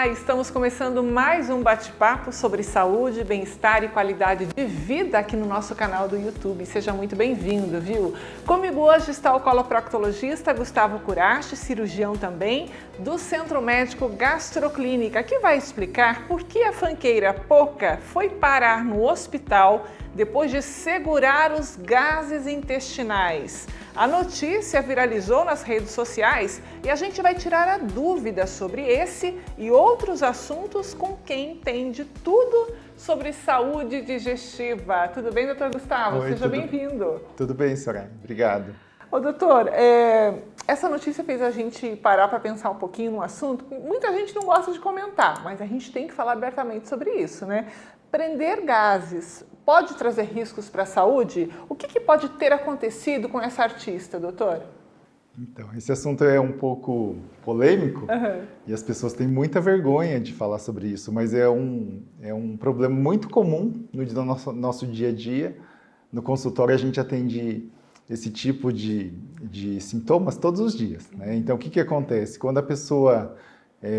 Olá, estamos começando mais um bate-papo sobre saúde, bem-estar e qualidade de vida aqui no nosso canal do YouTube. Seja muito bem-vindo, viu? Comigo hoje está o coloproctologista Gustavo Curache, cirurgião também, do Centro Médico Gastroclínica, que vai explicar por que a fanqueira Poca foi parar no hospital depois de segurar os gases intestinais. A notícia viralizou nas redes sociais e a gente vai tirar a dúvida sobre esse e outros assuntos com quem entende tudo sobre saúde digestiva. Tudo bem, doutor Gustavo? Oi, Seja bem-vindo. Tudo bem, Soraya. Obrigado. Ô, doutor, essa notícia fez a gente parar para pensar um pouquinho no assunto. Muita gente não gosta de comentar, mas a gente tem que falar abertamente sobre isso, né? Prender gases pode trazer riscos para a saúde? O que pode ter acontecido com essa artista, doutor? Então, esse assunto é um pouco polêmico e as pessoas têm muita vergonha de falar sobre isso, mas é um problema muito comum no nosso dia a dia. No consultório a gente atende esse tipo de sintomas todos os dias, né? Então, o que acontece? Quando a pessoa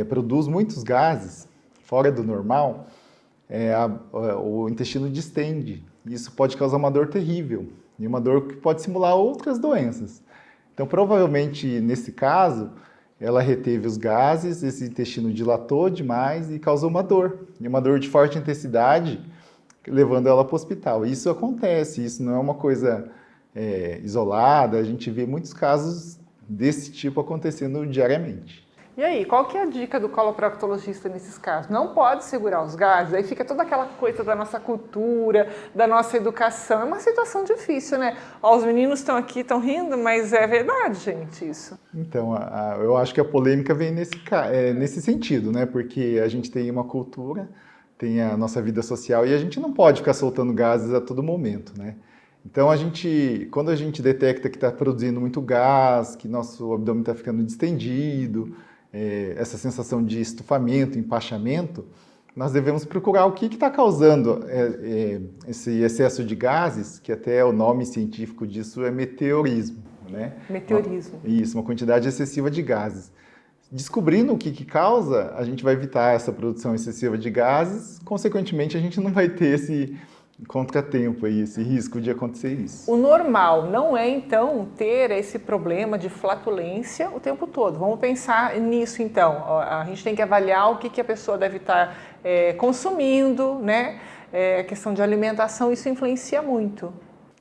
produz muitos gases fora do normal, o intestino distende. Isso pode causar uma dor terrível e uma dor que pode simular outras doenças. Então, provavelmente, nesse caso, ela reteve os gases, esse intestino dilatou demais e causou uma dor. E uma dor de forte intensidade, levando ela para o hospital. Isso acontece, isso não é uma coisa isolada, a gente vê muitos casos desse tipo acontecendo diariamente. E aí, qual que é a dica do coloproctologista nesses casos? Não pode segurar os gases, aí fica toda aquela coisa da nossa cultura, da nossa educação. É uma situação difícil, né? Ó, os meninos estão aqui, estão rindo, mas é verdade, gente, isso. Então, eu acho que a polêmica vem nesse sentido, né? Porque a gente tem uma cultura, tem a nossa vida social e a gente não pode ficar soltando gases a todo momento, né? Então, quando a gente detecta que está produzindo muito gás, que nosso abdômen está ficando distendido, essa sensação de estufamento, empachamento, nós devemos procurar o que está causando esse excesso de gases, que até o nome científico disso é meteorismo, né? Meteorismo. Isso, uma quantidade excessiva de gases. Descobrindo o que causa, a gente vai evitar essa produção excessiva de gases, consequentemente a gente não vai ter esse contratempo aí, esse risco de acontecer isso. O normal não é, então, ter esse problema de flatulência o tempo todo. Vamos pensar nisso, então. A gente tem que avaliar o que a pessoa deve estar consumindo, né? A questão de alimentação, isso influencia muito.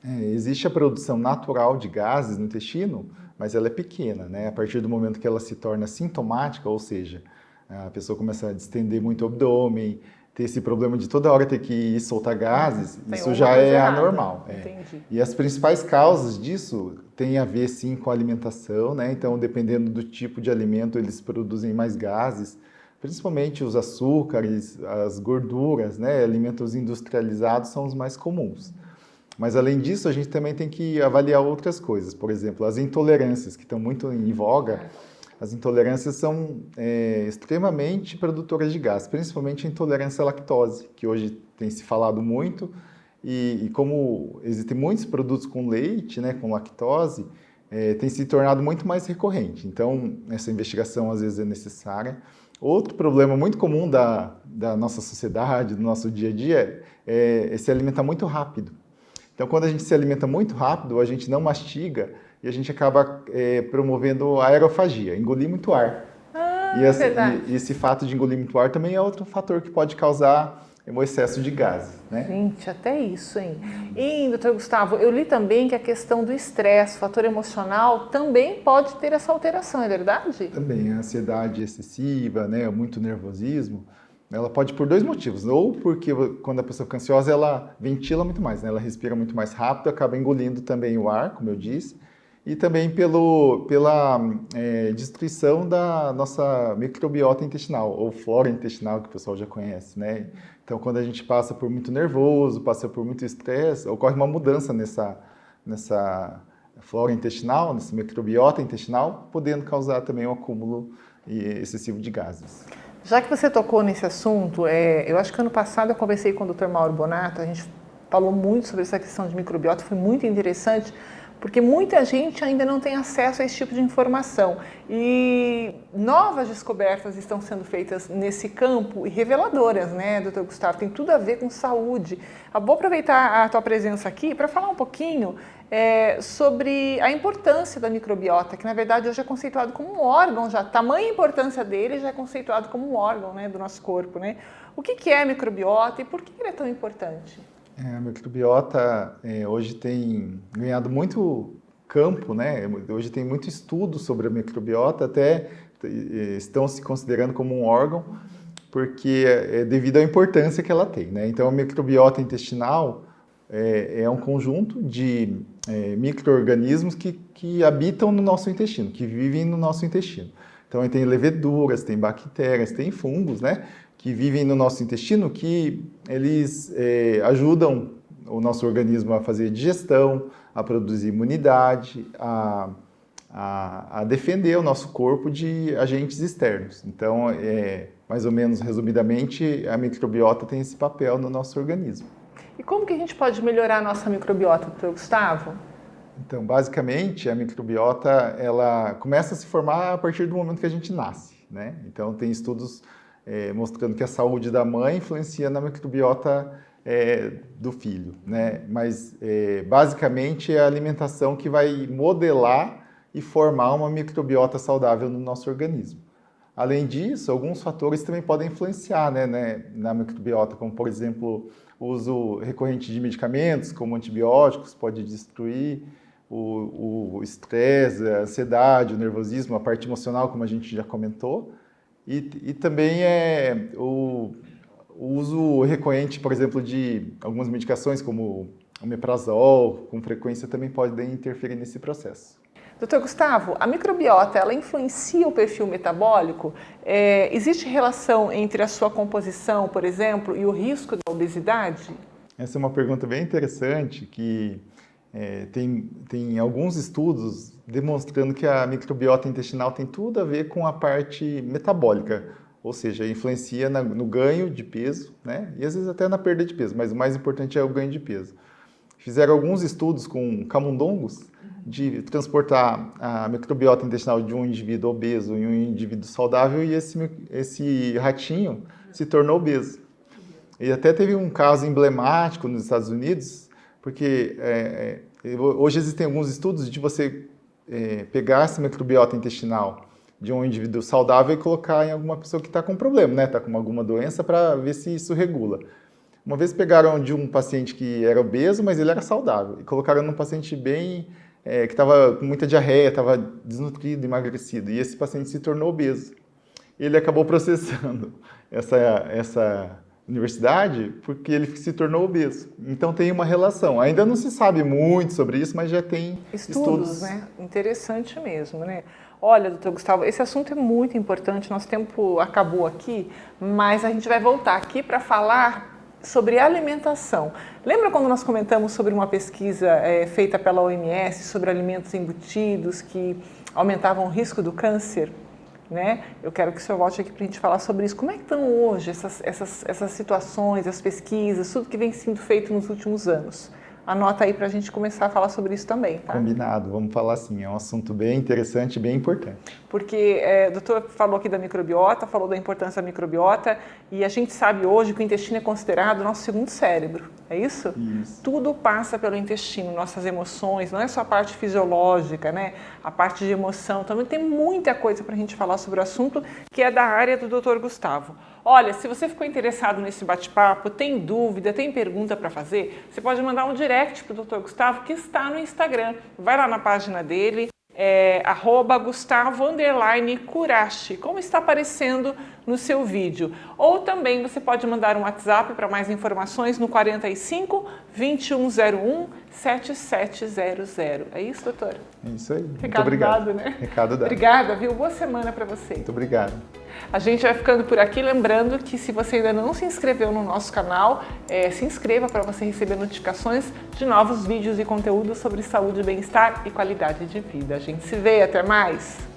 Existe a produção natural de gases no intestino, mas ela é pequena, né? A partir do momento que ela se torna sintomática, ou seja, a pessoa começa a distender muito o abdômen, ter esse problema de toda hora ter que ir soltar gases, isso já é anormal. Entendi. E as principais causas disso têm a ver, sim, com a alimentação, né? Então, dependendo do tipo de alimento, eles produzem mais gases, principalmente os açúcares, as gorduras, né? Alimentos industrializados são os mais comuns. Mas, além disso, a gente também tem que avaliar outras coisas. Por exemplo, as intolerâncias, que estão muito em voga. As intolerâncias são extremamente produtoras de gás, principalmente a intolerância à lactose, que hoje tem se falado muito, e como existem muitos produtos com leite, né, com lactose, tem se tornado muito mais recorrente. Então, essa investigação às vezes é necessária. Outro problema muito comum da nossa sociedade, do nosso dia a dia, é se alimentar muito rápido. Então, quando a gente se alimenta muito rápido, a gente não mastiga, e a gente acaba promovendo a aerofagia, engolir muito ar. E esse fato de engolir muito ar também é outro fator que pode causar o excesso de gases, né? Gente, até isso, hein? E, doutor Gustavo, eu li também que a questão do estresse, fator emocional, também pode ter essa alteração, é verdade? Também, a ansiedade excessiva, né, muito nervosismo, ela pode por dois motivos. Ou porque quando a pessoa fica ansiosa, ela ventila muito mais, né? Ela respira muito mais rápido, acaba engolindo também o ar, como eu disse, e também pela destruição da nossa microbiota intestinal, ou flora intestinal, que o pessoal já conhece, né? Então, quando a gente passa por muito nervoso, passa por muito estresse, ocorre uma mudança nessa flora intestinal, nessa microbiota intestinal, podendo causar também um acúmulo excessivo de gases. Já que você tocou nesse assunto, eu acho que ano passado eu conversei com o Dr. Mauro Bonato, a gente falou muito sobre essa questão de microbiota, foi muito interessante, porque muita gente ainda não tem acesso a esse tipo de informação. E novas descobertas estão sendo feitas nesse campo e reveladoras, né, doutor Gustavo? Tem tudo a ver com saúde. Eu vou aproveitar a tua presença aqui para falar um pouquinho sobre a importância da microbiota, que na verdade hoje é conceituado como um órgão, já tamanha importância dele já é conceituado como um órgão, né, do nosso corpo, né? O que é a microbiota e por que ele é tão importante? A microbiota hoje tem ganhado muito campo, né? Hoje tem muito estudo sobre a microbiota, até estão se considerando como um órgão, porque devido à importância que ela tem, né? Então a microbiota intestinal é um conjunto de micro-organismos que habitam no nosso intestino, que vivem no nosso intestino. Então tem leveduras, tem bactérias, tem fungos, né? Que vivem no nosso intestino, que eles ajudam o nosso organismo a fazer digestão, a produzir imunidade, a defender o nosso corpo de agentes externos. Então, mais ou menos resumidamente, a microbiota tem esse papel no nosso organismo. E como que a gente pode melhorar a nossa microbiota, doutor Gustavo? Então, basicamente, a microbiota ela começa a se formar a partir do momento que a gente nasce, né? Então, tem estudos mostrando que a saúde da mãe influencia na microbiota do filho, né? Mas basicamente é a alimentação que vai modelar e formar uma microbiota saudável no nosso organismo. Além disso, alguns fatores também podem influenciar, né, na microbiota, como por exemplo o uso recorrente de medicamentos, como antibióticos, pode destruir o estresse, a ansiedade, o nervosismo, a parte emocional, como a gente já comentou. E também o uso recorrente, por exemplo, de algumas medicações, como o omeprazol, com frequência também podem interferir nesse processo. Doutor Gustavo, a microbiota, ela influencia o perfil metabólico? Existe relação entre a sua composição, por exemplo, e o risco da obesidade? Essa é uma pergunta bem interessante, que tem alguns estudos demonstrando que a microbiota intestinal tem tudo a ver com a parte metabólica, ou seja, influencia no ganho de peso, né? E às vezes até na perda de peso, mas o mais importante é o ganho de peso. Fizeram alguns estudos com camundongos de transportar a microbiota intestinal de um indivíduo obeso em um indivíduo saudável e esse ratinho se tornou obeso. E até teve um caso emblemático nos Estados Unidos, porque hoje existem alguns estudos de você pegar essa microbiota intestinal de um indivíduo saudável e colocar em alguma pessoa que está com problema, né? Está com alguma doença, para ver se isso regula. Uma vez pegaram de um paciente que era obeso, mas ele era saudável, e colocaram num paciente que estava com muita diarreia, estava desnutrido, emagrecido, e esse paciente se tornou obeso. Ele acabou processando essa universidade porque ele se tornou obeso. Então tem uma relação. Ainda não se sabe muito sobre isso, mas já tem estudos. Né? Interessante mesmo, né? Olha, doutor Gustavo, esse assunto é muito importante, nosso tempo acabou aqui, mas a gente vai voltar aqui para falar sobre alimentação. Lembra quando nós comentamos sobre uma pesquisa feita pela OMS sobre alimentos embutidos que aumentavam o risco do câncer? Né? Eu quero que o senhor volte aqui para a gente falar sobre isso. Como é que estão hoje essas situações, as pesquisas, tudo que vem sendo feito nos últimos anos? Anota aí para a gente começar a falar sobre isso também, tá? Combinado, vamos falar assim, é um assunto bem interessante e bem importante. Porque o doutor falou aqui da microbiota, falou da importância da microbiota, e a gente sabe hoje que o intestino é considerado o nosso segundo cérebro, é isso? Isso. Tudo passa pelo intestino, nossas emoções, não é só a parte fisiológica, né? A parte de emoção, também tem muita coisa para a gente falar sobre o assunto, que é da área do doutor Gustavo. Olha, se você ficou interessado nesse bate-papo, tem dúvida, tem pergunta para fazer, você pode mandar um direct para o Dr. Gustavo, que está no Instagram. Vai lá na página dele, @Gustavo_Kurashi, como está aparecendo no seu vídeo. Ou também você pode mandar um WhatsApp para mais informações no 45 2101 7700. É isso, doutor? É isso aí. Recado muito obrigado. dado, né? Recado dado. Obrigada, viu? Boa semana para você. Muito obrigado. A gente vai ficando por aqui, lembrando que se você ainda não se inscreveu no nosso canal, se inscreva para você receber notificações de novos vídeos e conteúdos sobre saúde, bem-estar e qualidade de vida. A gente se vê, até mais!